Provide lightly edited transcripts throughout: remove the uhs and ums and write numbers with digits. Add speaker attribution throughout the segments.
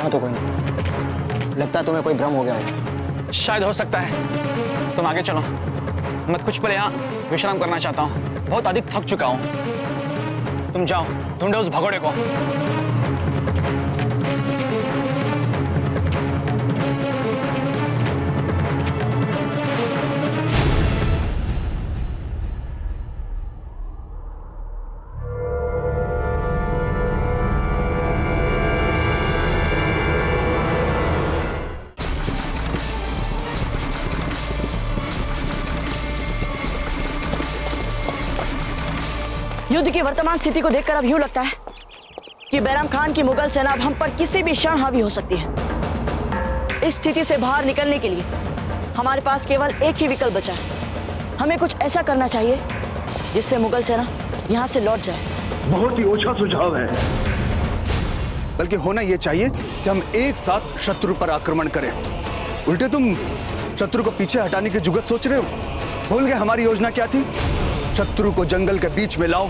Speaker 1: यहाँ तो कोई नहीं। लगता है तुम्हें कोई भ्रम हो गया होगा।
Speaker 2: शायद हो सकता है। तुम आगे चलो, मैं कुछ पल यहाँ विश्राम करना चाहता हूँ। बहुत अधिक थक चुका हूँ। तुम जाओ, ढूंढो उस भगोड़े को।
Speaker 3: युद्ध की वर्तमान स्थिति को देखकर अब यूं लगता है कि बैराम खान की मुगल सेना अब हम पर किसी भी क्षण हावी हो सकती है। इस स्थिति से बाहर निकलने के लिए हमारे पास केवल एक ही विकल्प बचा है। हमें कुछ ऐसा करना चाहिए जिससे मुगल सेना यहाँ से लौट जाए।
Speaker 4: बहुत ही ओछा सुझाव है।
Speaker 5: बल्कि होना यह चाहिए कि हम एक साथ शत्रु पर आक्रमण करें। उल्टे तुम शत्रु को पीछे हटाने की जुगत सोच रहे हो। भूल गए हमारी योजना क्या थी? शत्रु को जंगल के बीच में लाओ,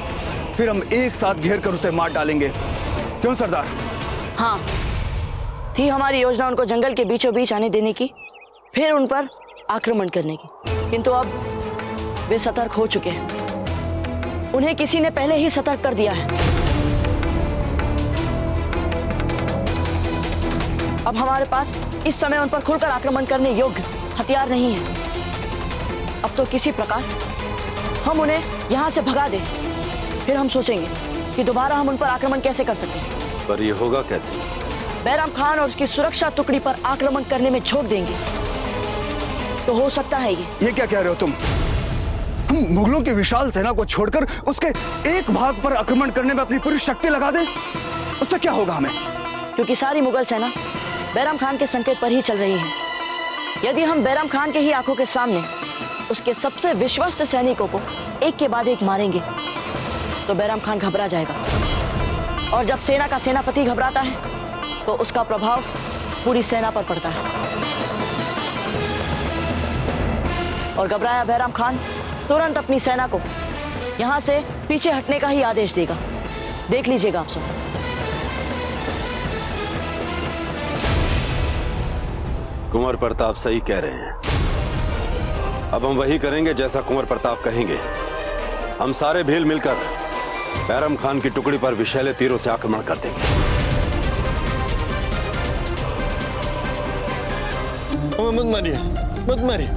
Speaker 5: फिर हम एक साथ घेर कर उसे मार डालेंगे। क्यों सरदार?
Speaker 3: हाँ, थी हमारी योजना उनको जंगल के बीचों बीच आने देने की, फिर उन पर आक्रमण करने की। किंतु अब वे सतर्क हो चुके हैं। उन्हें किसी ने पहले ही सतर्क कर दिया है। अब हमारे पास इस समय उन पर खुलकर आक्रमण करने योग्य हथियार नहीं है। अब तो किसी प्रकार हम उन्हें यहाँ से भगा दें, फिर हम सोचेंगे कि दोबारा हम उन पर आक्रमण कैसे कर सकते हैं।
Speaker 6: पर यह होगा कैसे?
Speaker 3: बैराम खान और उसकी सुरक्षा टुकड़ी पर आक्रमण करने में झोंक देंगे तो हो सकता है ये
Speaker 5: क्या कह रहे हो तुम? हम मुगलों की विशाल सेना को छोड़कर उसके एक भाग पर आक्रमण करने में अपनी पूरी शक्ति लगा दें? उससे क्या होगा हमें?
Speaker 3: क्योंकि सारी मुगल सेना बैराम खान के संकेत पर ही चल रही है। यदि हम बैराम खान के ही आंखों के सामने उसके सबसे विश्वस्त सैनिकों को एक के बाद एक मारेंगे तो बैराम खान घबरा जाएगा। और जब सेना का सेनापति घबराता है तो उसका प्रभाव पूरी सेना पर पड़ता है। और घबराया बैराम खान तुरंत अपनी सेना को यहां से पीछे हटने का ही आदेश देगा। देख लीजिएगा आप सब।
Speaker 6: कुंवर प्रताप सही कह रहे हैं। अब हम वही करेंगे जैसा कुंवर प्रताप कहेंगे। हम सारे भील मिलकर बैराम खान की टुकड़ी पर विषैले तीरों से आक्रमण कर देंगे।
Speaker 7: हमें मत मारिए, मत मारिए।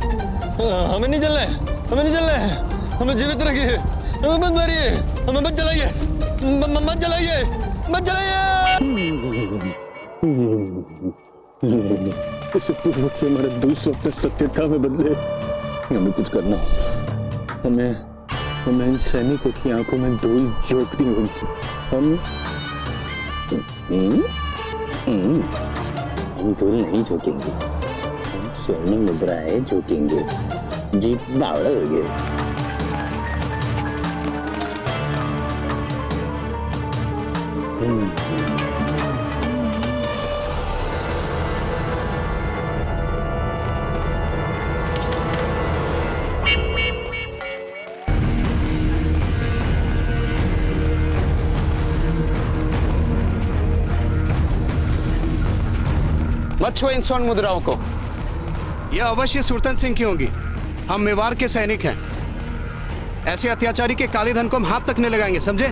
Speaker 7: हमें नहीं जलना है, हमें नहीं जलना है। हमें जीवित रखिए, हमें मत मारिए, हमें मत जलाइए, मत जलाइए, मत जलाइए।
Speaker 4: इससे पूर्व कि हमारे दूसरों अपने सत्यता में बदले, हमें कुछ करना होगा। हमें इन सैनिकों की आंखों में धूल झोंकनी होगी। हम धूल नहीं झोंकेंगे, हम स्वर्ण मुद्राएं झोंकेंगे। जी बावड़ा हो गए।
Speaker 2: मत छुओ इन स्वर्ण मुद्राओं को। यह अवश्य सुरतन सिंह की होगी। हम मेवाड़ के सैनिक हैं। ऐसे अत्याचारी के काले धन को हम हाथ तक नहीं लगाएंगे, समझे?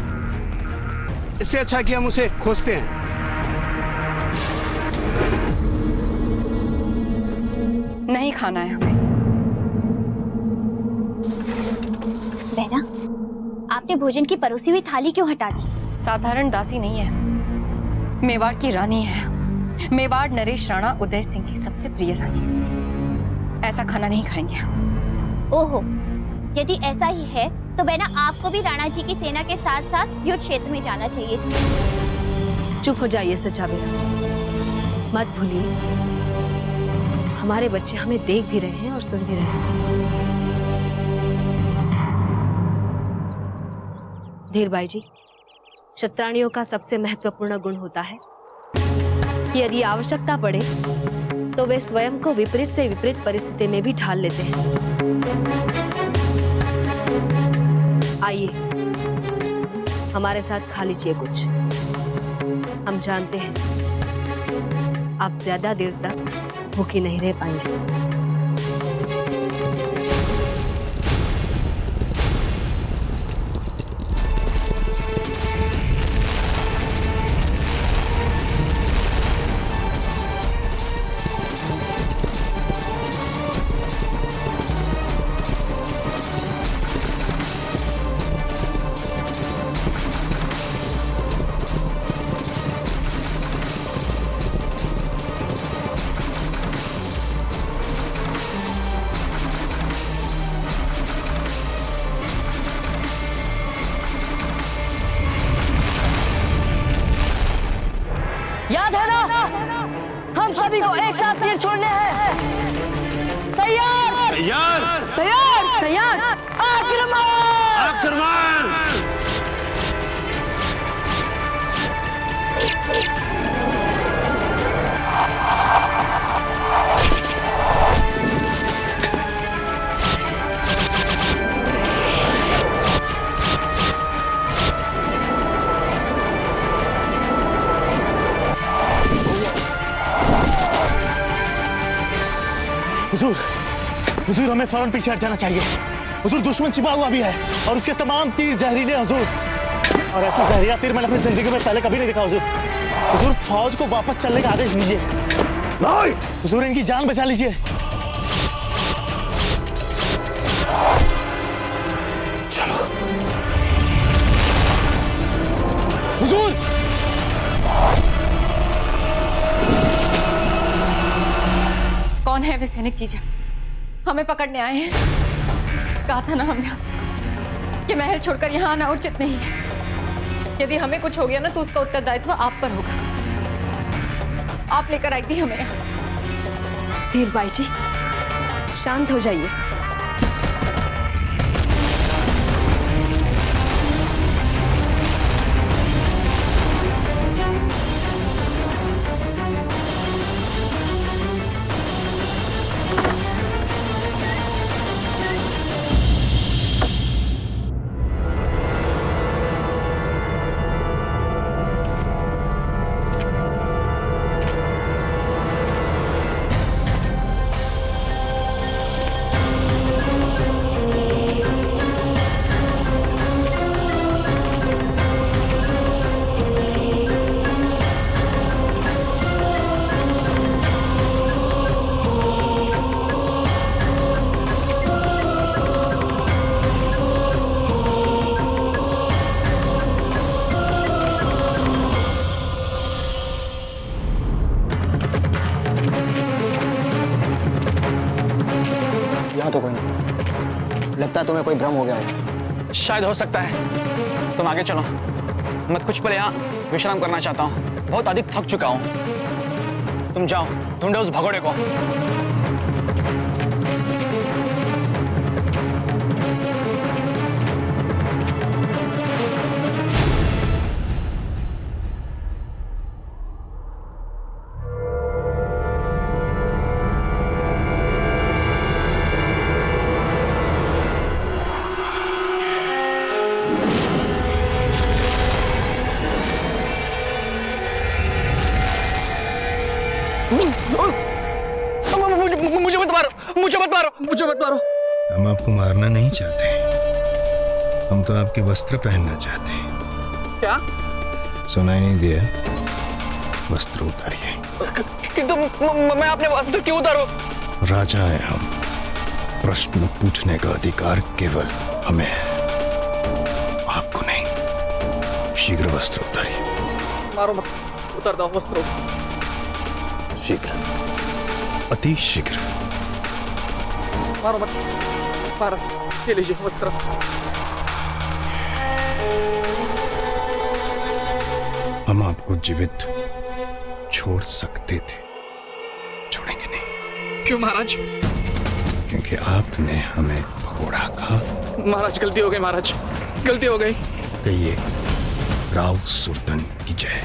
Speaker 2: इससे अच्छा कि हम उसे खोजते हैं।
Speaker 8: नहीं खाना है हमें।
Speaker 9: बहना, आपने भोजन की परोसी हुई थाली क्यों हटा दी?
Speaker 8: साधारण दासी नहीं है, मेवाड़ की रानी है। मेवाड़ नरेश राणा उदय सिंह की सबसे प्रिय रानी। ऐसा खाना नहीं खाएंगे हम।
Speaker 9: ओहो, यदि ऐसा ही है तो बहना आपको भी राणा जी की सेना के साथ साथ युद्ध क्षेत्र में जाना चाहिए।
Speaker 10: चुप हो जाइए सच्चा बेरा। मत भूलिए, हमारे बच्चे हमें देख भी रहे हैं और सुन भी रहे हैं। धीरबाई जी, शतरानियों का सबसे महत्वपूर्ण गुण होता है कि यदि आवश्यकता पड़े तो वे स्वयं को विपरीत से विपरीत परिस्थिति में भी ढाल लेते हैं। आइए, हमारे साथ खा लीजिए कुछ। हम जानते हैं आप ज्यादा देर तक भूखी नहीं रह पाएंगे।
Speaker 3: याद है ना, हम सभी को एक साथ तीर छोड़ने हैं। तैयार
Speaker 6: तैयार
Speaker 3: तैयार
Speaker 10: तैयार।
Speaker 3: आक्रमण।
Speaker 6: आक्रमण।
Speaker 11: हुजूर, हुजूर हमें फौरन पीछे हट जाना चाहिए। हुजूर दुश्मन छिपा हुआ भी है और उसके तमाम तीर जहरीले हैं हुजूर। और ऐसा जहरीला तीर मैंने अपनी जिंदगी में पहले कभी नहीं देखा हुजूर। हुजूर फौज को वापस चलने का आदेश दीजिए। नहीं हुजूर, इनकी जान बचा लीजिए। चलो हुजूर।
Speaker 8: कौन है वे सैनिक जीजा? हमें पकड़ने आए हैं। कहा था ना हमने आपसे कि महल छोड़कर यहाँ आना उचित नहीं है। यदि हमें कुछ हो गया ना तो उसका उत्तरदायित्व आप पर होगा। आप लेकर आई थी हमें यहाँ।
Speaker 10: धीरबाई जी, शांत हो जाइए।
Speaker 1: यहाँ तो कोई नहीं। लगता है तुम्हें कोई भ्रम हो गया होगा।
Speaker 12: शायद हो सकता है। तुम आगे चलो, मैं कुछ पल यहाँ विश्राम करना चाहता हूँ। बहुत अधिक थक चुका हूँ। तुम जाओ, ढूंढो उस भगोड़े को। मुझे मत मारो, मुझे मत मारो, मुझे मत मारो।
Speaker 13: हम आपको मारना नहीं चाहते, हम तो आपके वस्त्र पहनना चाहते हैं।
Speaker 12: क्या?
Speaker 13: सुनाई नहीं दिया? वस्त्र उतारिए।
Speaker 12: किंतु मैं अपने वस्त्र क्यों उतारूं?
Speaker 13: राजा है हम, प्रश्न पूछने का अधिकार केवल हमें है, आपको नहीं। शीघ्र वस्त्र उतारिए।
Speaker 12: मारो मत, उतारता हूँ वस्त्र।
Speaker 13: शीघ्र, अति शीघ्र।
Speaker 12: मारो मत, मारो। ये लीजिए वस्त्र।
Speaker 13: हम आपको जीवित छोड़ सकते थे, छोड़ेंगे नहीं।
Speaker 12: क्यों महाराज?
Speaker 13: क्योंकि आपने हमें भगोड़ा कहा।
Speaker 12: महाराज गलती हो गई, महाराज गलती हो गई।
Speaker 13: कहिए राव सुल्तान की जय।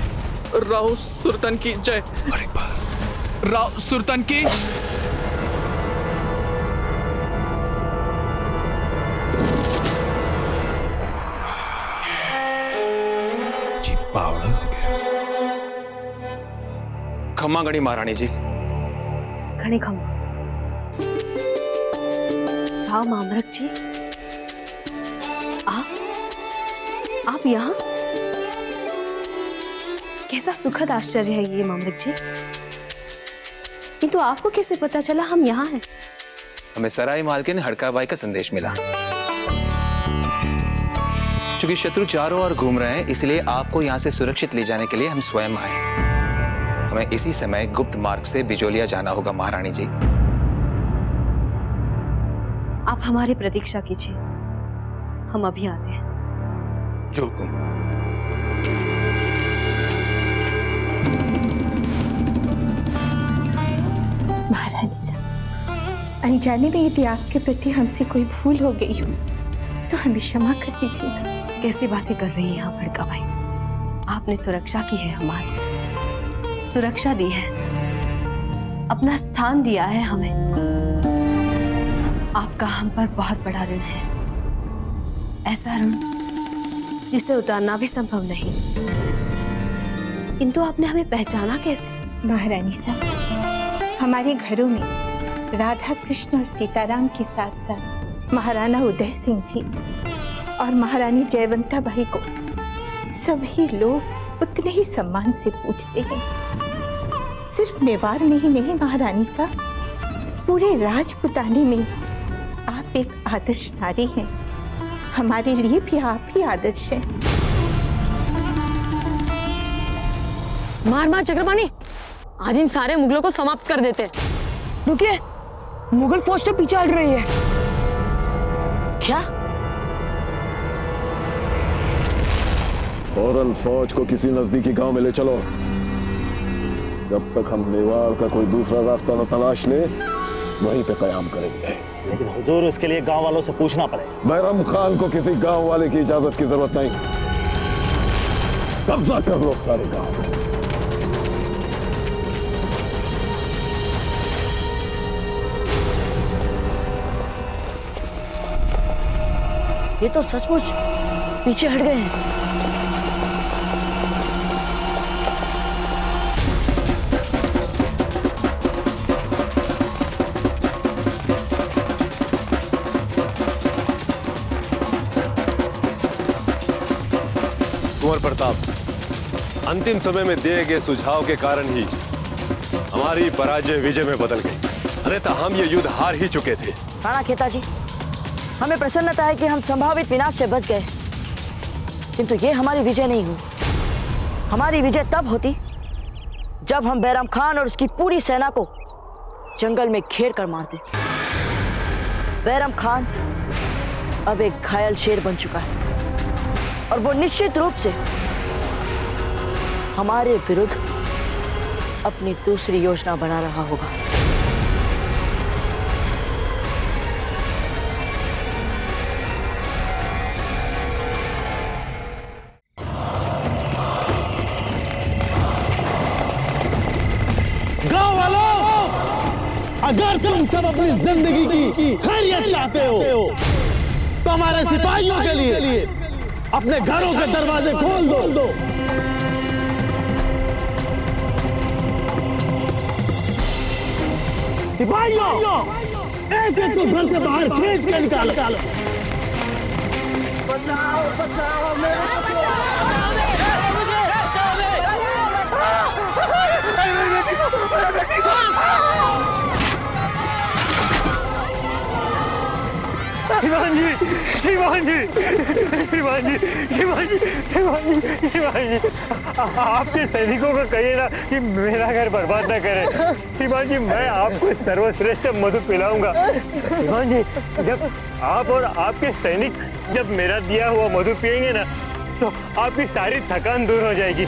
Speaker 12: राव सुल्तान की जय।
Speaker 13: और एक बार
Speaker 12: राव सुल्तान की।
Speaker 13: जी बावड़ा हो गया।
Speaker 14: खम्मा गणी महारानी जी।
Speaker 10: घणी खम्मा। राव मामरक जी, आप यहाँ? कैसा सुखद आश्चर्य है ये मामरक जी। किंतु आपको कैसे पता चला हम यहाँ हैं?
Speaker 14: हमें सराय मालकिन हड़काबाई का संदेश मिला। चूंकि शत्रु चारों ओर घूम रहे हैं, इसलिए आपको यहाँ से सुरक्षित ले जाने के लिए हम स्वयं आए। हमें इसी समय गुप्त मार्ग से बिजोलिया जाना होगा महारानी जी।
Speaker 10: आप हमारी प्रतीक्षा कीजिए, हम अभी आते हैं।
Speaker 14: जो हुकुम।
Speaker 15: महारानी साहब, अनजाने में यदि आपके प्रति हमसे कोई भूल हो गई हो तो हमें क्षमा कर दीजिए।
Speaker 10: कैसी बातें कर रही हैं आप हड़का भाई? आपने तो रक्षा की है, हमारी सुरक्षा दी है, अपना स्थान दिया है हमें। आपका हम पर बहुत बड़ा ऋण है, ऐसा ऋण जिसे उतारना भी संभव नहीं। किंतु आपने हमें पहचाना कैसे?
Speaker 15: महारानी साहब, हमारे घरों में राधा कृष्ण और सीताराम के साथ साथ महाराणा उदय सिंह जी और महारानी जयवंता बाई को सभी लोग उतने ही सम्मान से पूछते हैं। सिर्फ मेवाड़ में ही नहीं महारानी साहब, पूरे राजपुताने में आप एक आदर्श नारी हैं। हमारे लिए भी आप ही आदर्श हैं।
Speaker 16: मार मार चक्रपाणी, आज इन सारे मुगलों को समाप्त कर देते हैं। रुकिए, मुगल फौज से पीछे हट रही है।
Speaker 3: क्या?
Speaker 17: फौरन फौज को किसी नजदीकी गांव में ले चलो। जब तक हम मेवाड़ का कोई दूसरा रास्ता न तलाश ले, वहीं पे कयाम करेंगे।
Speaker 11: लेकिन हुजूर, उसके लिए गांव वालों से पूछना पड़ेगा।
Speaker 17: बैरम खान को किसी गांव वाले की इजाजत की जरूरत नहीं। कब्जा कर लो सारे गांव।
Speaker 3: ये तो सचमुच पीछे हट गए हैं।
Speaker 6: कुंवर प्रताप, अंतिम समय में दिए गए सुझाव के कारण ही हमारी पराजय विजय में बदल गई। अन्यथा हम ये युद्ध हार ही चुके थे।
Speaker 3: राणा खेता जी, हमें प्रसन्नता है कि हम संभावित विनाश से बच गए, किंतु ये हमारी विजय नहीं हुई। हमारी विजय तब होती जब हम बैराम खान और उसकी पूरी सेना को जंगल में घेर कर मारते। बैराम खान अब एक घायल शेर बन चुका है और वो निश्चित रूप से हमारे विरुद्ध अपनी दूसरी योजना बना रहा होगा।
Speaker 11: गांव वालों, अगर तुम सब अपनी जिंदगी की खैरियत चाहते हो तो हमारे सिपाहियों के लिए अपने घरों के दरवाजे खोल दो। सिपाहियों, एक एक को घर से बाहर खींच के निकालो। बचाओ बचाओ
Speaker 18: शिवान जी, आपके सैनिकों को कहिए ना कि मेरा घर बर्बाद ना करे। शिवान जी, मैं आपको सर्वश्रेष्ठ मधु पिलाऊंगा। शिवान जी, जब आप और आपके सैनिक जब मेरा दिया हुआ मधु पिएंगे ना, तो आपकी सारी थकान दूर हो जाएगी।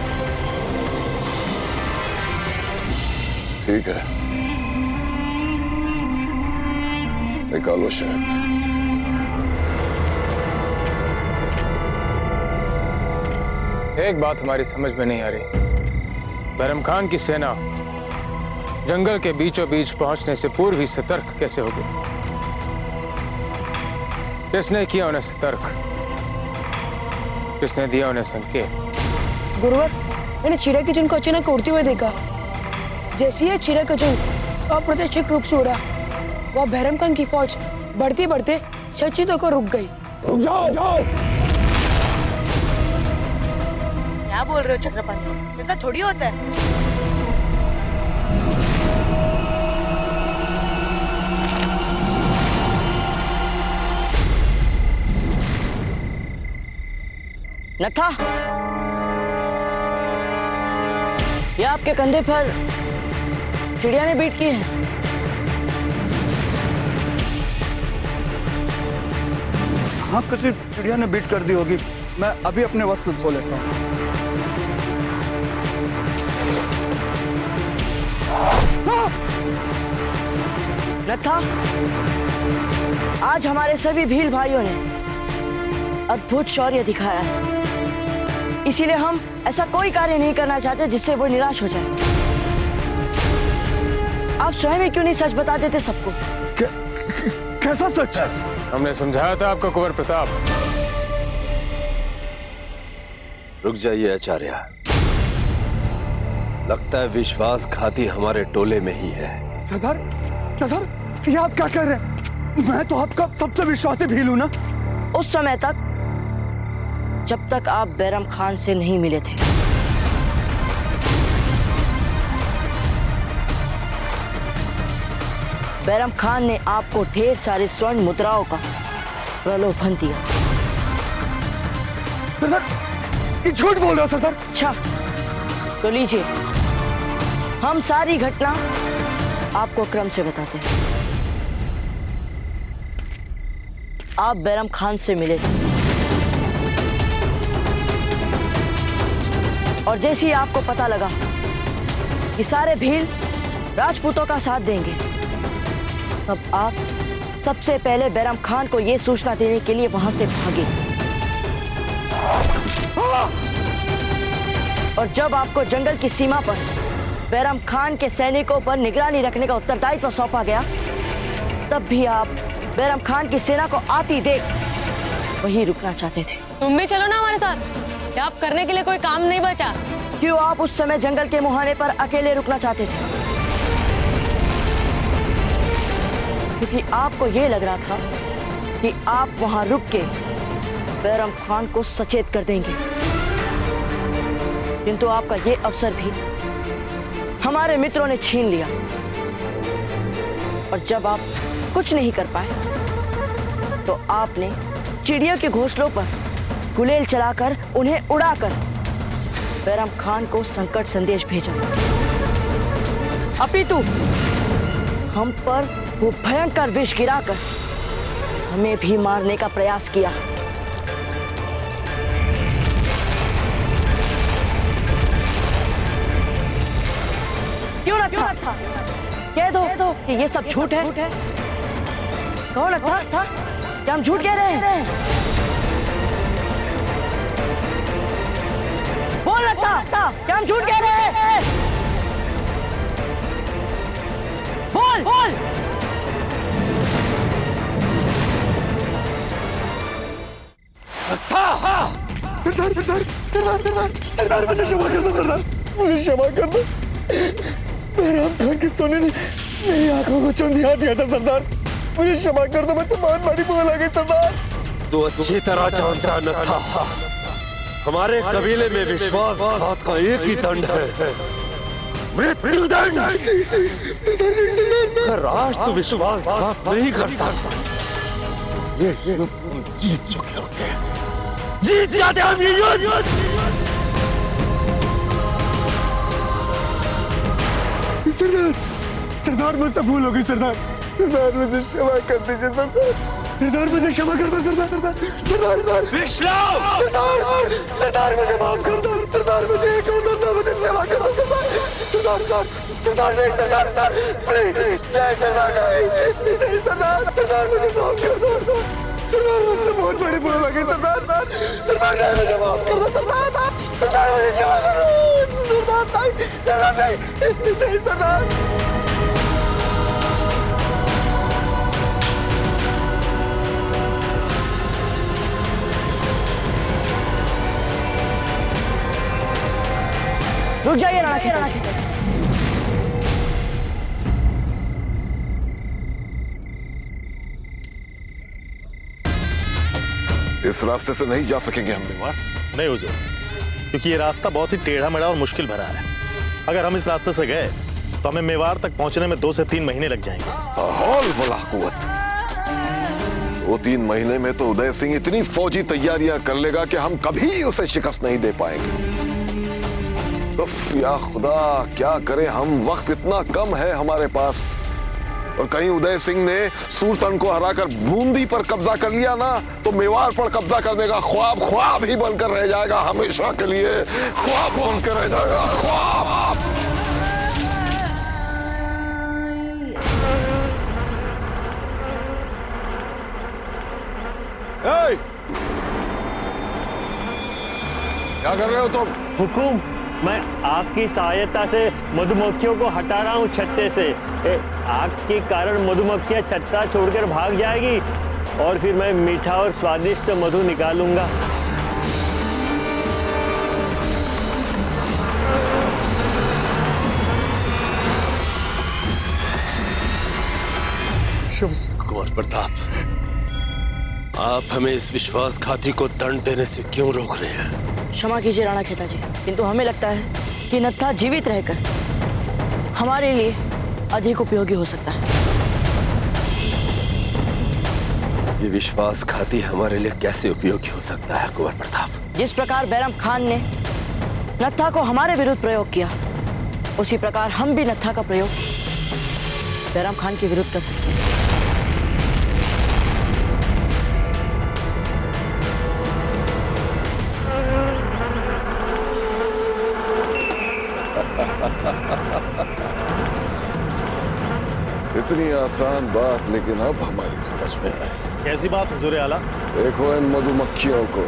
Speaker 17: ठीक है, निकालो शहर।
Speaker 19: एक बात हमारी समझ में नहीं आ रही, बैरम खान की सेना जंगल के बीचों बीच पहुंचने से पूर्व ही सतर्क कैसे हो गई? किसने किया उन्हें सतर्क? किसने दिया उन्हें संकेत?
Speaker 16: गुरुवर, मैंने चिड़ै की चुन को अचानक उड़ते हुए देखा। जैसे ये छिड़क का झुंड अप्रत्याशित रूप से उड़ा, वह बहरम खान की फौज बढ़ते बढ़ते सचित होकर रुक गई।
Speaker 17: रुक जाओ।
Speaker 16: क्या बोल रहे हो चक्रपाणी? ऐसा थोड़ी होता है।
Speaker 3: नथा, ये आपके कंधे पर चिड़िया ने बीट की है।
Speaker 5: हाँ, किसी चिड़िया ने बीट कर दी होगी। मैं अभी अपने वस्त्र धो लेता हूँ।
Speaker 3: नथा, आज हमारे सभी भील भाइयों ने अद्भुत शौर्य दिखाया है, इसीलिए हम ऐसा कोई कार्य नहीं करना चाहते जिससे वो निराश हो जाए। आप स्वयं ही क्यों नहीं सच बता देते सबको?
Speaker 5: कैसा सच?
Speaker 19: हमने समझाया था आपको कुंवर प्रताप।
Speaker 6: रुक जाइए आचार्य, लगता है विश्वासघाती हमारे टोले में ही है।
Speaker 5: सरदार, ये आप क्या कह रहे हैं? मैं तो आपका सबसे विश्वासी भील हूं ना।
Speaker 3: उस समय तक जब तक आप बैरम खान से नहीं मिले थे। बैरम खान ने आपको ढेर सारे स्वर्ण मुद्राओं का प्रलोभन दिया।
Speaker 5: सरदार, ये झूठ बोल रहे हो सरदार।
Speaker 3: अच्छा, तो लीजिए, हम सारी घटना आपको क्रम से बताते हैं। आप बैरम खान से मिले थे और जैसे ही आपको पता लगा कि सारे भील राजपूतों का साथ देंगे, तब आप सबसे पहले बैरम खान को यह सूचना देने के लिए वहां से भागे। और जब आपको जंगल की सीमा पर बैरम खान के सैनिकों पर निगरानी रखने का उत्तरदायित्व सौंपा गया, तब भी आप बैरम खान की सेना को आती देख वहीं रुकना चाहते थे।
Speaker 16: तुम भी चलो ना हमारे साथ, आप करने के लिए कोई काम नहीं बचा।
Speaker 3: क्यों आप उस समय जंगल के मुहाने पर अकेले रुकना चाहते थे? क्योंकि आपको यह लग रहा था कि आप वहां रुक के बैरम खान को सचेत कर देंगे, किंतु आपका यह अवसर भी हमारे मित्रों ने छीन लिया। और जब आप कुछ नहीं कर पाए, तो आपने चिड़ियों के घोंसलों पर गुलेल चलाकर उन्हें उड़ाकर बैरम खान को संकट संदेश भेजा। अपितु हम पर वो भयंकर विष गिराकर हमें भी मारने का प्रयास किया। क्यों न था? कह दो कि ये सब झूठ है। कौन था? क्या हम झूठ कह रहे हैं? बोल था, क्या हम झूठ कह रहे हैं? बोल।
Speaker 17: सरदार मुझे क्षमा कर दो। सरदार मुझे क्षमा कर दो। बैरम खान के सोने ने मेरी आंखों को चुंधिया दिया था। सरदार मुझे क्षमा कर दो, मुझसे बहुत बड़ी भूल हो गई। सरदार
Speaker 6: तो अच्छी तरह जानता न था, हमारे कबीले में विश्वासघात का एक ही दंड है, मृत्युदंड। राष्ट्र विश्वासघात नहीं करता। ये जीत चुके होते हैं, जीत जाते हम ये युद्ध।
Speaker 17: सरदार मुझसे भूल हो गई। सरदार मुझे क्षमा कर दीजिए। सरदार मुझे क्षमा कर दो। सरदार मुझे माफ कर दो। सरदार मुझे एक अवसर दो, मुझे क्षमा कर दो। सरदार मुझे माफ कर दो। सरदार मुझसे बहुत बड़ी भूल हो गई। सरदार मुझे माफ कर दो। सरदार मुझे क्षमा कर दो। सरदार
Speaker 3: रुक जाइए राणा।
Speaker 20: इस रास्ते से नहीं जा सकेंगे हम मेवाड़।
Speaker 11: नहीं हुजूर, क्योंकि ये रास्ता बहुत ही टेढ़ा मेढ़ा और मुश्किल भरा है। अगर हम इस रास्ते से गए तो हमें मेवाड़ तक पहुंचने में 2 से 3 महीने लग जाएंगे।
Speaker 20: हौल वला कुव्वत। 2-3 महीने में तो उदय सिंह इतनी फौजी तैयारियां कर लेगा कि हम कभी उसे शिकस्त नहीं दे पाएंगे। उफ या खुदा, क्या करें हम, वक्त इतना कम है हमारे पास। और कहीं उदय सिंह ने सूरतन को हराकर बूंदी पर कब्जा कर लिया ना, तो मेवाड़ पर कब्जा करने का ख्वाब ख्वाब ही बनकर रह जाएगा, हमेशा के लिए ख्वाब बनकर रह जाएगा, ख्वाब। क्या कर रहे हो तुम?
Speaker 18: हुकुम, मैं आग की सहायता से मधुमक्खियों को हटा रहा हूँ छत्ते से। आग के कारण मधुमक्खियाँ छत्ता छोड़कर भाग जाएगी और फिर मैं मीठा और स्वादिष्ट मधु निकालूंगा।
Speaker 6: कुंवर प्रताप, आप हमें इस विश्वासघाती को दंड देने से क्यों रोक रहे हैं?
Speaker 3: क्षमा कीजिए राणा खेता जी, किंतु हमें लगता है कि नत्था जीवित रहकर हमारे लिए अधिक उपयोगी हो सकता है।
Speaker 6: ये विश्वासघाती हमारे लिए कैसे उपयोगी हो सकता है कुंवर प्रताप?
Speaker 3: जिस प्रकार बैरम खान ने नत्था को हमारे विरुद्ध प्रयोग किया, उसी प्रकार हम भी नत्था का प्रयोग बैरम खान के विरुद्ध कर सकते हैं।
Speaker 20: इतनी आसान बात, लेकिन अब हमारी समझ में आई।
Speaker 11: कैसी बात हुजूर आला?
Speaker 20: देखो इन मधुमक्खियों को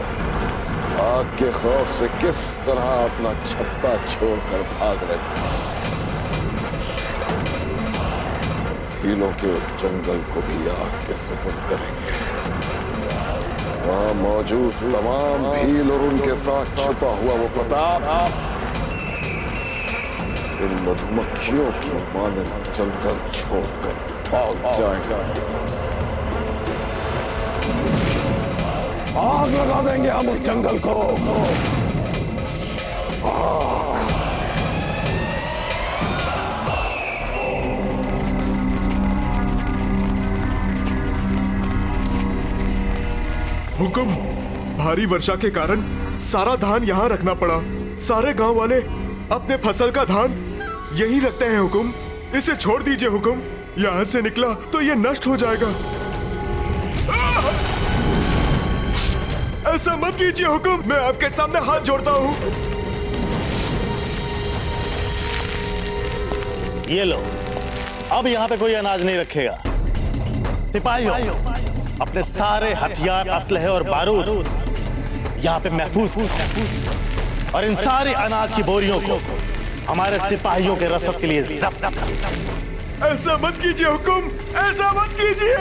Speaker 20: आग के खौफ से किस तरह अपना छत्ता छोड़कर भाग रहे हैं। भीलों के उस जंगल को भी आग के सुपुर्द करेंगे। वहां मौजूद तमाम भील और उनके साथ छुपा हुआ वो प्रताप इन मधुमक्खियों की मानंद जंगल छोड़कर भाग जाएगा। आग लगा देंगे हम उस जंगल को।
Speaker 17: हुकुम, भारी वर्षा के कारण सारा धान यहाँ रखना पड़ा। सारे गांव वाले अपने फसल का धान यहीं रखते हैं हुकुम। इसे छोड़ दीजिए हुकुम, यहाँ से निकला तो ये नष्ट हो जाएगा। ऐसा मत कीजिए हुकुम, मैं आपके सामने हाथ जोड़ता हूँ।
Speaker 11: ये लो, अब यहाँ पे कोई अनाज नहीं रखेगा। सिपाहियों, अपने सारे हथियार, असलहे और बारूद यहाँ पे महफूज करो और इन सारे अनाज की बोरियों को हमारे सिपाहियों के रसद के लिए जब्त करो।
Speaker 17: ऐसा मत कीजिए हुकुम, ऐसा मत कीजिए।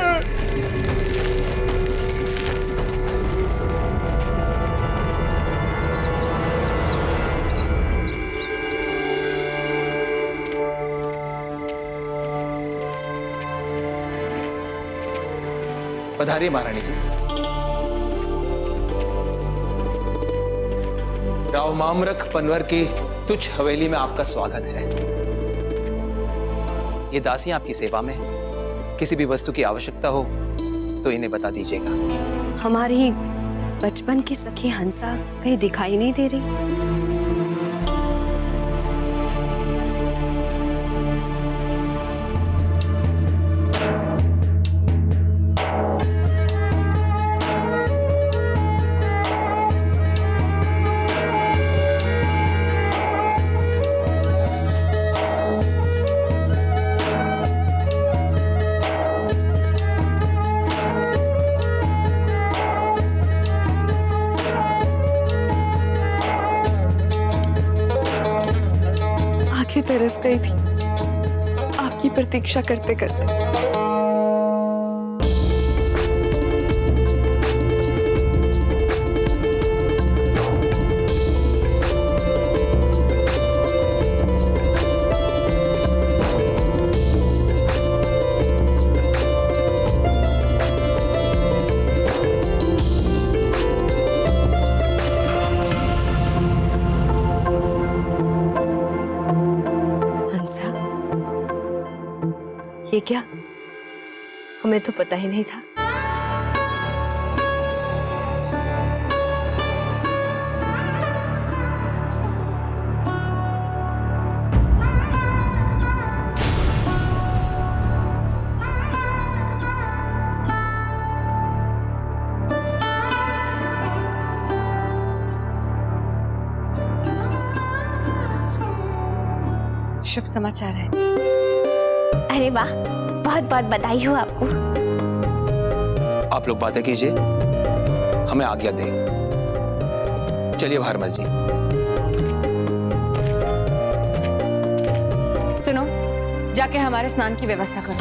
Speaker 14: पधारिए महारानी जी। राव मामरख पनवर की तुच्छ हवेली में आपका स्वागत है। ये दासियां आपकी सेवा में, किसी भी वस्तु की आवश्यकता हो तो इन्हें बता दीजिएगा।
Speaker 10: हमारी बचपन की सखी हंसा कहीं दिखाई नहीं दे रही।
Speaker 21: तरस गई थी आपकी प्रतीक्षा करते करते।
Speaker 10: ये क्या? हमें तो पता ही नहीं था।
Speaker 8: शुभ समाचार है।
Speaker 9: अरे वाह, बहुत बहुत बधाई हो आपको।
Speaker 14: आप लोग बातें कीजिए, हमें आज्ञा दें। चलिए भारमल जी।
Speaker 8: सुनो, जाके हमारे स्नान की व्यवस्था करो।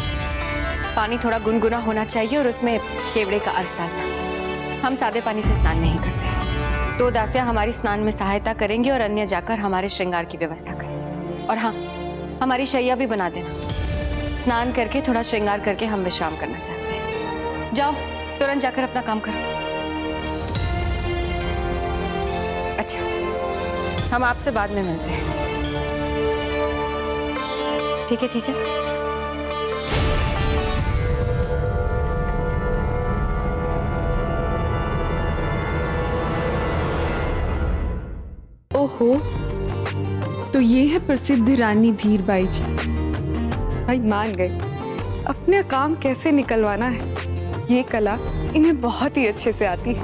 Speaker 8: पानी थोड़ा गुनगुना होना चाहिए और उसमें केवड़े का अर्क डालना। हम सादे पानी से स्नान नहीं करते। 2 दासियां हमारी स्नान में सहायता करेंगी और अन्य जाकर हमारे श्रृंगार की व्यवस्था करें। और हाँ, हमारी शैया भी बना देना। स्नान करके थोड़ा श्रृंगार करके हम विश्राम करना चाहते हैं। जाओ, तुरंत जाकर अपना काम करो। अच्छा, हम आपसे बाद में मिलते हैं। ठीक है जीजा?
Speaker 21: ओहो, तो ये है प्रसिद्ध रानी धीरबाई जी। भाई मान गए, अपने काम कैसे निकलवाना है ये कला इन्हें बहुत ही अच्छे से आती है।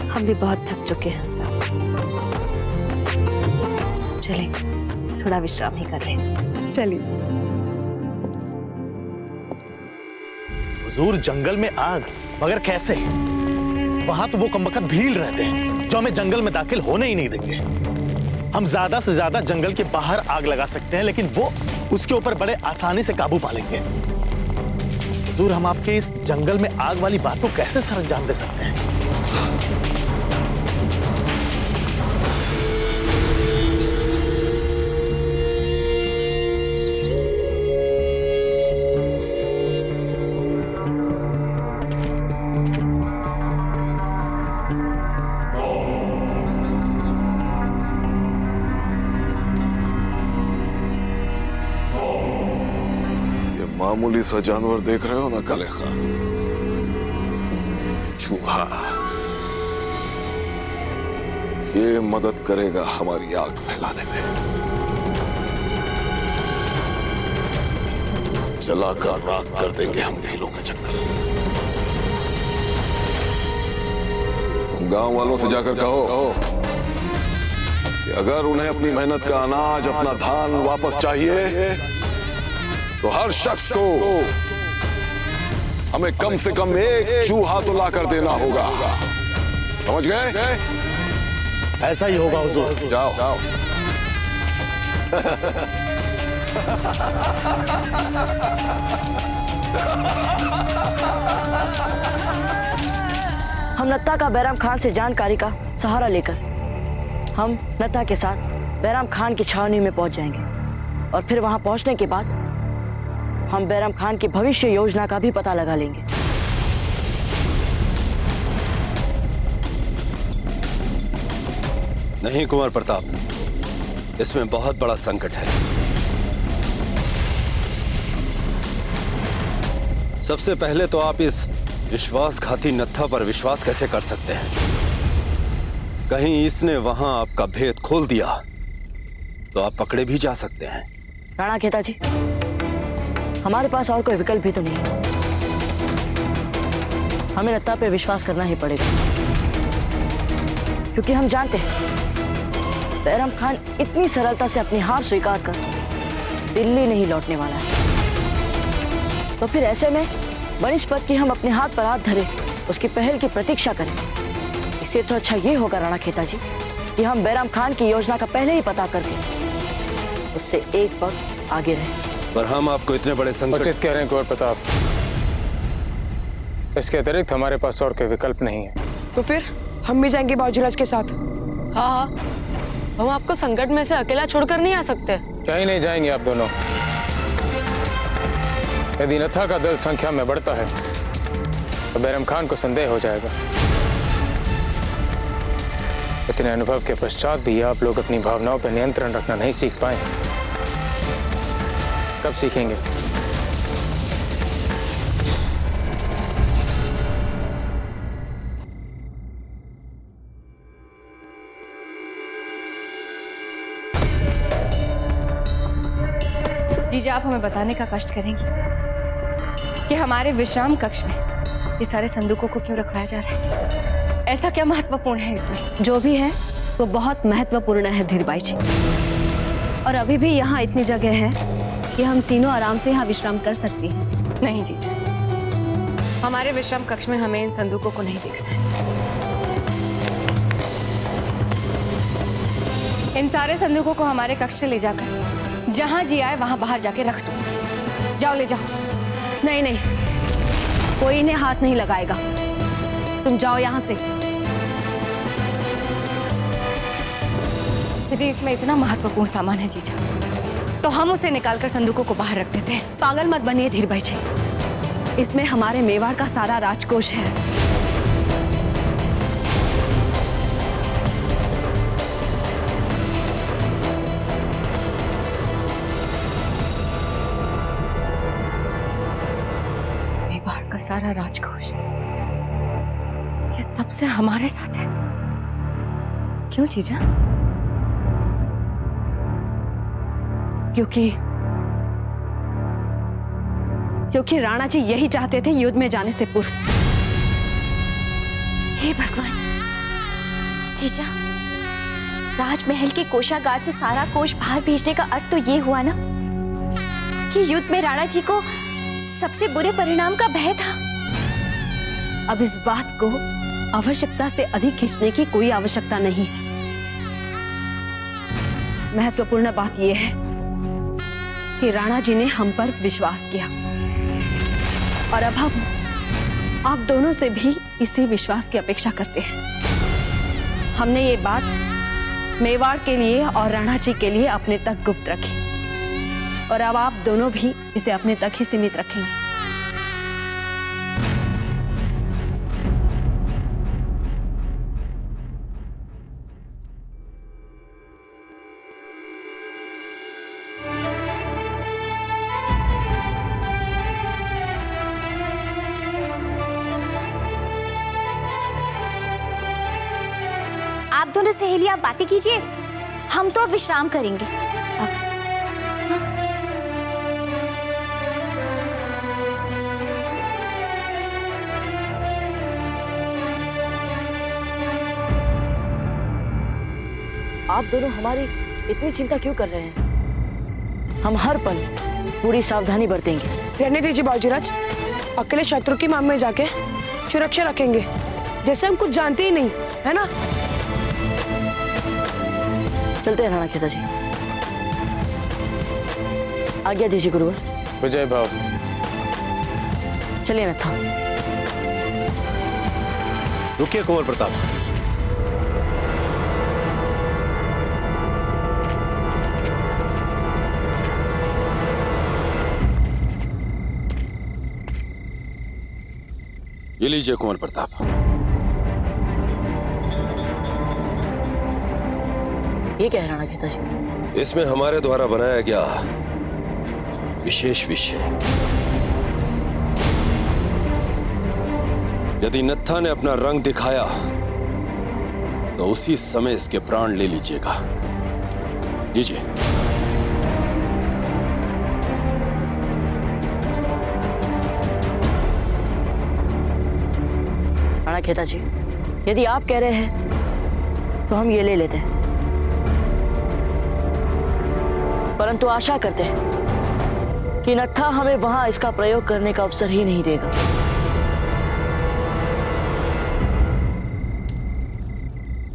Speaker 10: हम भी बहुत थक चुके हैं सब। चले थोड़ा विश्राम ही कर लें।
Speaker 21: चलिए।
Speaker 11: हुजूर, जंगल में आग, मगर कैसे? वहां तो वो कमबख्त भीड़ रहते हैं जो हमें जंगल में दाखिल होने ही नहीं देंगे। हम ज्यादा से ज्यादा जंगल के बाहर आग लगा सकते हैं, लेकिन वो उसके ऊपर बड़े आसानी से काबू पा लेंगे। हुजूर, हम आपके इस जंगल में आग वाली बात को कैसे सर अंजाम दे सकते हैं?
Speaker 20: मामूली सा जानवर देख रहे हो ना काले खां, चूहा। ये मदद करेगा हमारी आग फैलाने में। जलाकर राख कर देंगे हम भीलों के जंगल। गांव वालों से जाकर कहो कि अगर उन्हें अपनी मेहनत का अनाज, अपना धान वापस चाहिए तो हर शख्स को हमें कम से कम 1 चूहा तो लाकर देना होगा। समझ गए?
Speaker 11: ऐसा ही होगा हुजूर।
Speaker 20: जाओ जाओ।
Speaker 3: हम नत्ता का बैराम खान से जानकारी का सहारा लेकर हम नत्ता के साथ बैराम खान की छावनी में पहुंच जाएंगे और फिर वहां पहुंचने के बाद हम बैराम खान की भविष्य योजना का भी पता लगा लेंगे।
Speaker 6: नहीं कुंवर प्रताप, इसमें बहुत बड़ा संकट है। सबसे पहले तो आप इस विश्वासघाती नत्था पर विश्वास कैसे कर सकते हैं? कहीं इसने वहां आपका भेद खोल दिया तो आप पकड़े भी जा सकते हैं।
Speaker 3: राणा खेता जी, हमारे पास और कोई विकल्प भी तो नहीं। हमें नत्ता पे विश्वास करना ही पड़ेगा, क्योंकि हम जानते हैं बैराम खान इतनी सरलता से अपनी हार स्वीकार कर दिल्ली नहीं लौटने वाला है। तो फिर ऐसे में बनिस्पत की हम अपने हाथ पर हाथ धरे उसकी पहल की प्रतीक्षा करें। इससे तो अच्छा ये होगा राणा खेता जी कि हम बैराम खान की योजना का पहले ही पता करके उससे एक पग आगे रहे।
Speaker 6: पर हम आपको इतने बड़े संकट
Speaker 19: उचित कह रहे हैं कुंवर प्रताप। इसके अतिरिक्त हमारे पास और कोई विकल्प नहीं है।
Speaker 21: तो फिर हम भी जाएंगे बाबूजीराज के साथ।
Speaker 16: हाँ हाँ, हम आपको संकट में से अकेला छोड़कर नहीं आ सकते।
Speaker 19: कहीं नहीं जाएंगे आप दोनों। यदि नत्था का दल संख्या में बढ़ता है तो बैरम खान को संदेह हो जाएगा। इतने अनुभव के पश्चात भी आप लोग अपनी भावनाओं पर नियंत्रण रखना नहीं सीख पाए। कब सीखेंगे?
Speaker 8: जीजा, आप हमें बताने का कष्ट करेंगी कि हमारे विश्राम कक्ष में ये सारे संदूकों को क्यों रखवाया जा रहा है? ऐसा क्या महत्वपूर्ण है इसमें?
Speaker 10: जो भी है वो बहुत महत्वपूर्ण है धीरबाई जी। और अभी भी यहाँ इतनी जगह है कि हम तीनों आराम से यहाँ विश्राम कर सकती हैं।
Speaker 8: नहीं जीजा, हमारे विश्राम कक्ष में हमें इन संदूकों को नहीं देखना है। इन सारे संदूकों को हमारे कक्ष से ले जाकर जहां जी आए वहां बाहर जाके रख दो। जाओ, ले जाओ।
Speaker 10: नहीं नहीं, कोई इन्हें हाथ नहीं लगाएगा। तुम जाओ यहाँ से।
Speaker 8: यदि इसमें इतना महत्वपूर्ण सामान है जीजा, तो हम उसे निकालकर संदूकों को बाहर रख देते हैं।
Speaker 10: पागल मत बनिए धीरबाई जी, इसमें हमारे मेवाड़ का सारा राजकोष है।
Speaker 8: मेवाड़ का सारा राजकोष ये तब से हमारे साथ है। क्यों जीजा?
Speaker 10: क्योंकि राणा जी यही चाहते थे युद्ध में जाने से पूर्व।
Speaker 9: हे भगवान, जीजा, राजमहल के कोषागार से सारा कोष बाहर भेजने का अर्थ तो ये हुआ ना कि युद्ध में राणा जी को सबसे बुरे परिणाम का भय था।
Speaker 10: अब इस बात को आवश्यकता से अधिक खींचने की कोई आवश्यकता नहीं है। महत्वपूर्ण बात यह है कि राणा जी ने हम पर विश्वास किया और अब हम आप दोनों से भी इसी विश्वास की अपेक्षा करते हैं। हमने ये बात मेवाड़ के लिए और राणा जी के लिए अपने तक गुप्त रखी और अब आप दोनों भी इसे अपने तक ही सीमित रखेंगे।
Speaker 9: आप दोनों सहेलियां बातें कीजिए, हम तो अब विश्राम करेंगे।
Speaker 3: आप दोनों हमारी इतनी चिंता क्यों कर रहे हैं? हम हर पल पूरी सावधानी बरतेंगे।
Speaker 16: रहने दीजिए बाबूजीराज, अकेले शत्रु की माम में जाके सुरक्षा रखेंगे, जैसे हम कुछ जानते ही नहीं, है ना?
Speaker 3: चलते हैं राणा खेता जी। आज्ञा दीजिए गुरुवर।
Speaker 19: विजय भाव।
Speaker 3: चलिए नत्था।
Speaker 6: रुकिए कुंवर प्रताप। ये लीजिए कुंवर प्रताप।
Speaker 3: ये क्या है राणा खेता जी?
Speaker 6: इसमें हमारे द्वारा बनाया गया विशेष विषय। यदि नत्था ने अपना रंग दिखाया तो उसी समय इसके प्राण ले लीजिएगा। लीजिए।
Speaker 3: राणा खेता जी, यदि आप कह रहे हैं तो हम ये ले लेते हैं, परंतु आशा करते हैं कि नत्था हमें वहां इसका प्रयोग करने का अवसर ही नहीं देगा।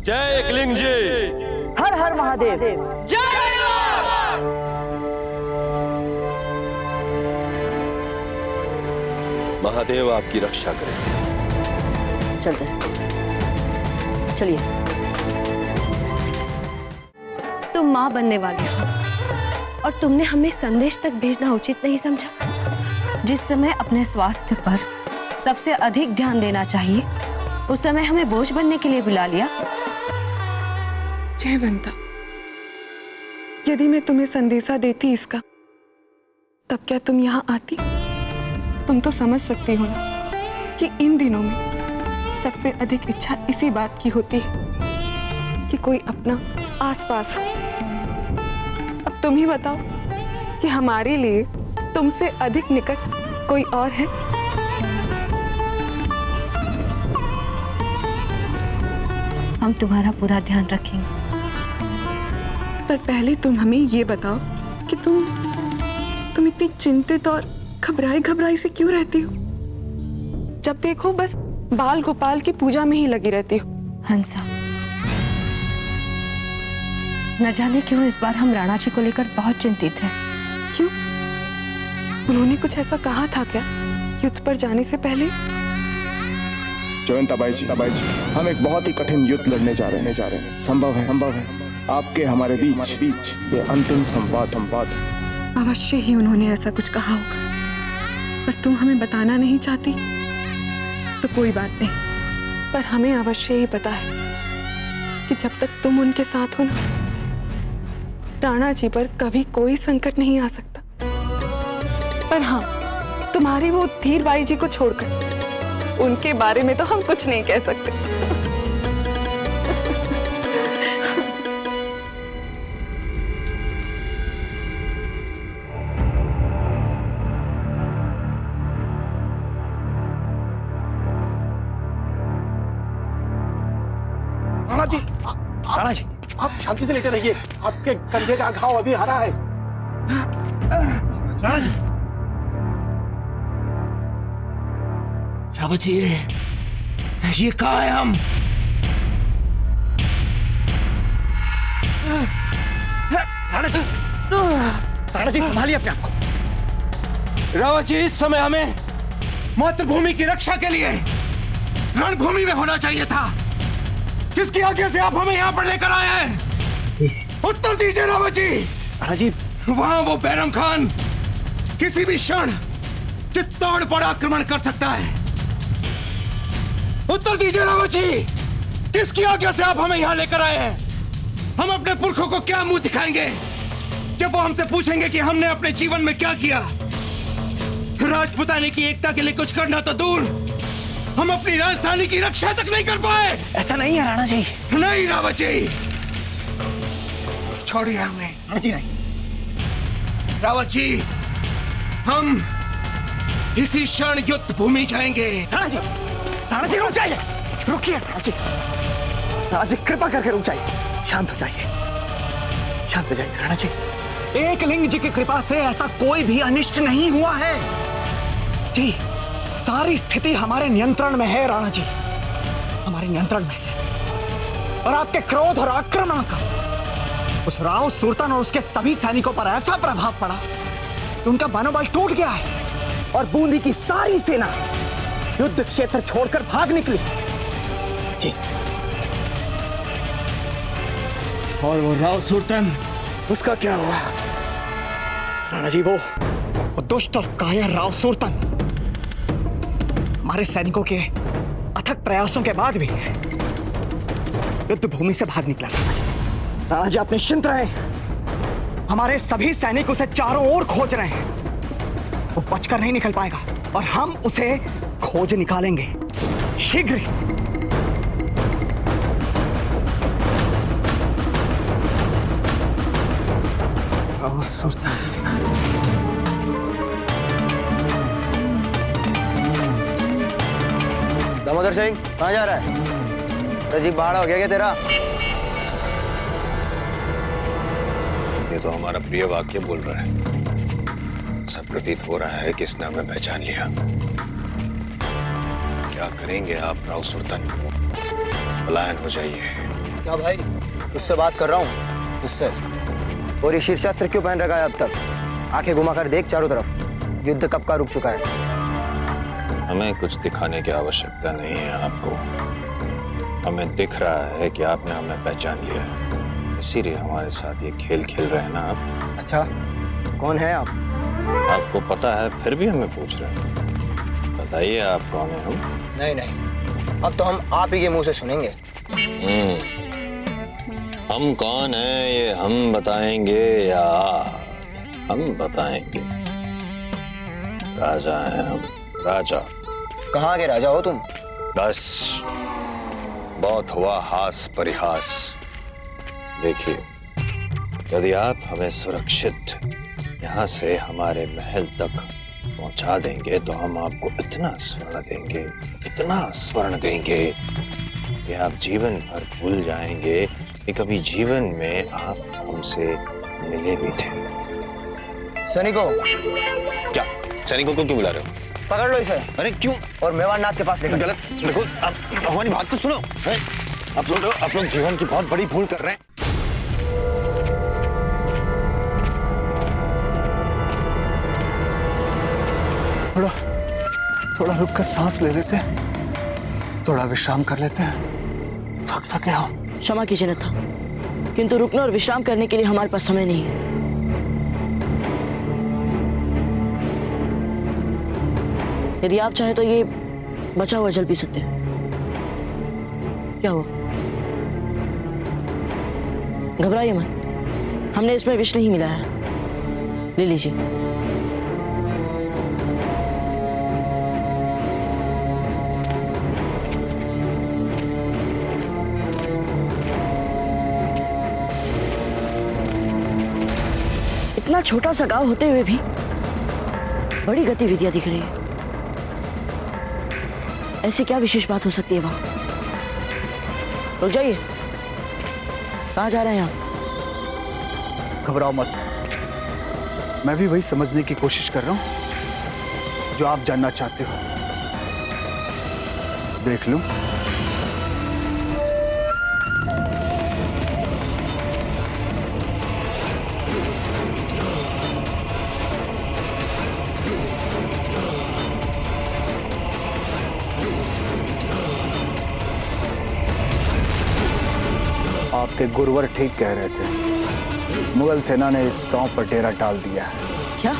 Speaker 6: जय एकलिंग जी।
Speaker 3: हर हर महादेव।
Speaker 16: जय।
Speaker 6: महादेव आपकी रक्षा करें।
Speaker 3: चलते हैं, चलिए।
Speaker 10: तुम माँ बनने वाली हो और तुमने हमें संदेश तक भेजना उचित नहीं समझा। जिस समय अपने स्वास्थ्य पर सबसे अधिक ध्यान देना चाहिए, उस समय हमें बोझ बनने के लिए बुला लिया।
Speaker 21: जयवंता, यदि मैं तुम्हें संदेशा देती इसका, तब क्या तुम यहाँ आती? तुम तो समझ सकती हो ना कि इन दिनों में सबसे अधिक इच्छा इसी बात की होती है कि कोई अपना आसपास हो। अब तुम ही बताओ कि हमारे लिए तुमसे अधिक निकट कोई और है?
Speaker 3: हम तुम्हारा पूरा ध्यान रखेंगे।
Speaker 21: पर पहले तुम हमें ये बताओ कि तुम इतनी चिंतित और घबराई से क्यों रहती हो? जब देखो बस बाल गोपाल की पूजा में ही लगी रहती हो।
Speaker 3: हंसा, न जाने क्यों इस बार हम राणा जी को लेकर बहुत चिंतित हैं।
Speaker 21: क्यों? उन्होंने कुछ ऐसा कहा था क्या युद्ध पर जाने से पहले?
Speaker 7: जयवंता बाई जी, हम एक बहुत ही कठिन युद्ध लड़ने जा रहे हैं। संभव है आपके हमारे बीच ये अंतिम संवाद।
Speaker 21: अवश्य ही उन्होंने ऐसा कुछ कहा होगा, पर तुम हमें बताना नहीं चाहती तो कोई बात नहीं, पर हमें अवश्य ही पता है कि जब तक तुम उनके साथ हो ना, राणा जी पर कभी कोई संकट नहीं आ सकता। पर हाँ, तुम्हारी वो धीर बाई जी को छोड़कर उनके बारे में तो हम कुछ नहीं कह सकते।
Speaker 11: राणा जी, आप शांति से लेटे रहिए। आपके कंधे का घाव अभी हरा है। राणा जी,
Speaker 17: रावत ये कहाँ है हम?
Speaker 11: राणा जी संभालिए अपने आप को।
Speaker 17: रावत जी, इस समय हमें मातृभूमि की रक्षा के लिए रणभूमि में होना चाहिए था। किसकी आज्ञा से आप हमें यहाँ पर लेकर आए हैं? उत्तर दीजिए रावत जी।
Speaker 11: राणा जी,
Speaker 17: वहां वो बैरम खान किसी भी क्षण चित्तौड़ पर आक्रमण कर सकता है। उत्तर दीजिए रावत जी, किसकी आज्ञा से आप हमें यहाँ लेकर आए हैं? हम अपने पुरखों को क्या मुंह दिखाएंगे जब वो हमसे पूछेंगे कि हमने अपने जीवन में क्या किया? राजपुतानी की एकता के लिए कुछ करना तो दूर, हम अपनी राजधानी की रक्षा तक नहीं कर पाए।
Speaker 11: ऐसा नहीं है राणा जी।
Speaker 17: नहीं रावत जी, छोड़िए हमें।
Speaker 11: राणा जी नहीं।
Speaker 17: रावत जी, हम इसी क्षण युद्ध भूमि जाएंगे।
Speaker 11: राणा जी रुक जाइए। रुकिए राणा जी, कृपा करके रुक जाइए। शांत हो जाइए, शांत हो जाइए। राणा जी, एकलिंग जी की कृपा से ऐसा कोई भी अनिष्ट नहीं हुआ है जी। सारी स्थिति हमारे नियंत्रण में है राणा जी, हमारे नियंत्रण में है। और आपके क्रोध और आक्रमण का उस राव सुरतन और उसके सभी सैनिकों पर ऐसा प्रभाव पड़ा कि उनका मनोबल टूट गया है और बूंदी की सारी सेना युद्ध क्षेत्र छोड़कर भाग निकली जी। और वो राव सुरतन, उसका क्या हुआ? राणा जी, वो दुष्ट और कायर राव सुरतन हमारे सैनिकों के अथक प्रयासों के बाद भी युद्ध भूमि से भाग निकला। राणा जी, आप निश्चिंत रहें। हमारे सभी सैनिक उसे चारों ओर खोज रहे हैं। वो बचकर नहीं निकल पाएगा और हम उसे खोज निकालेंगे शीघ्र ही।
Speaker 1: दामोदर सिंह, कहाँ जा रहा है? तो जी बाड़ा हो गया क्या तेरा?
Speaker 14: ये तो हमारा प्रिय वाक्य बोल रहा है। ऐसा प्रतीत हो रहा है कि इसने हमें पहचान लिया। क्या करेंगे आप राव सुरतन? पलायन हो जाइए।
Speaker 1: क्या भाई, तुझसे बात कर रहा हूँ, तुझसे। और ये शीर्षास्त्र क्यों पहन रखा है अब तक? आंखें घुमाकर देख चारों तरफ। युद्ध कब का रुक चुका है?
Speaker 14: हमें कुछ दिखाने की आवश्यकता नहीं है आपको। हमें दिख रहा है कि आपने हमें पहचान लिया है, इसीलिए हमारे साथ ये खेल खेल रहे हैं ना आप।
Speaker 1: अच्छा, कौन है आप?
Speaker 14: आपको पता है फिर भी हमें पूछ रहे हैं। बताइए आप कौन है? हम
Speaker 1: नहीं, अब तो हम आप ही के मुंह से सुनेंगे।
Speaker 14: हम कौन है ये हम बताएंगे या हम बताएंगे? राजा हैं हम, राजा।
Speaker 1: कहाँ के राजा हो तुम?
Speaker 14: बस बहुत हुआ हास परिहास। देखिए, यदि आप हमें सुरक्षित यहाँ से हमारे महल तक पहुंचा देंगे तो हम आपको इतना स्वर्ण देंगे कि आप जीवन भर भूल जाएंगे कि कभी जीवन में आप हमसे मिले भी थे।
Speaker 1: सैनिकों,
Speaker 14: क्या सैनिकों को क्यों बुला रहे हो?
Speaker 1: पकड़ लो इसे।
Speaker 14: अरे क्यों?
Speaker 1: और मेवाड़नाथ के पास लेकर।
Speaker 14: गलत, देखो आप हमारी बात तो सुनो। आप लोग जीवन की बहुत बड़ी भूल कर रहे हैं।
Speaker 5: थोड़ा रुक कर सांस ले लेते हैं, थोड़ा विश्राम कर लेते हैं। थक सके हो?
Speaker 3: क्षमा कीजिए था, किंतु रुकने और विश्राम करने के लिए हमारे पास समय नहीं है। यदि आप चाहे तो ये बचा हुआ जल पी सकते हैं। क्या हुआ? घबराइए मत, हमने इसमें विष नहीं मिलाया, ले लीजिए। इतना छोटा सा गांव होते हुए भी बड़ी गतिविधियां दिख रही है। ऐसी क्या विशेष बात हो सकती है वहां? रुक जाइए, कहां जा रहे हैं आप?
Speaker 5: घबराओ मत, मैं भी वही समझने की कोशिश कर रहा हूं जो आप जानना चाहते हो। देख लो। आपके गुरुवर ठीक कह रहे थे, मुगल सेना ने इस गांव पर डेरा डाल दिया है।
Speaker 3: क्या?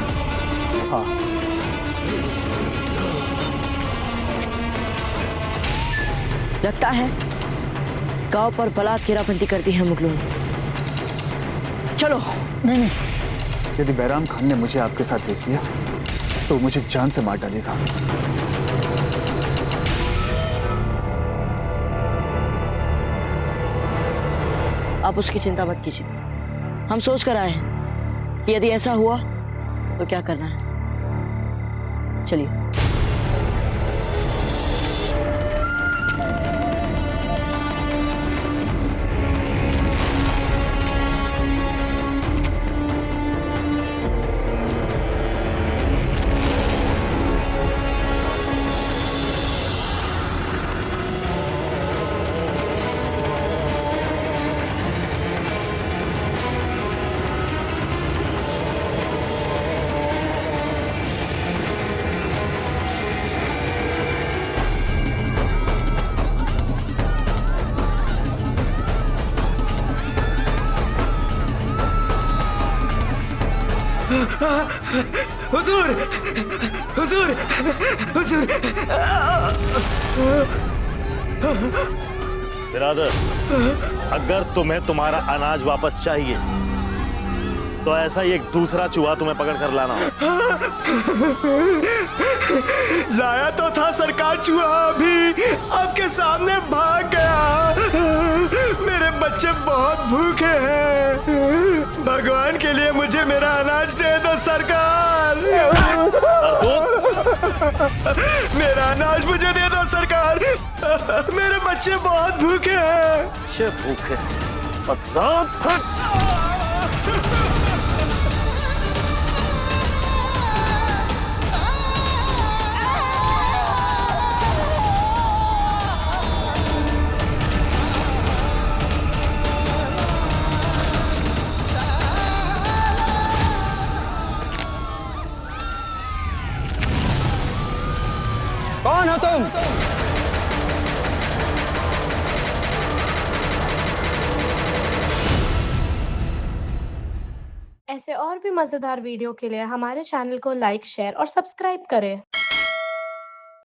Speaker 5: हाँ।
Speaker 3: लगता है गांव पर बलात् घेराबंदी कर दी है मुगलों ने। चलो।
Speaker 5: नहीं, यदि बैराम खान ने मुझे आपके साथ देख लिया तो मुझे जान से मार डालेगा।
Speaker 3: आप उसकी चिंता मत कीजिए, हम सोच कर आए हैं कि यदि ऐसा हुआ तो क्या करना है। चलिए।
Speaker 17: हुजूर, हुजूर, हुजूर।
Speaker 11: बिरादर, अगर तुम्हें तुम्हारा अनाज वापस चाहिए तो ऐसा ही एक दूसरा चूहा तुम्हें पकड़ कर लाना हो।
Speaker 17: लाया तो था सरकार, चूहा अभी आपके सामने भाग गया। मेरे बच्चे बहुत भूखे हैं, भगवान के लिए मुझे मेरा अनाज दे दो सरकार। मेरा अनाज मुझे दे दो सरकार, मेरे बच्चे बहुत भूखे हैं।
Speaker 11: बच्चे भूखे?
Speaker 12: कौन हो तुम?
Speaker 4: ऐसे और भी मजेदार वीडियो के लिए हमारे चैनल को लाइक, शेयर और सब्सक्राइब करें।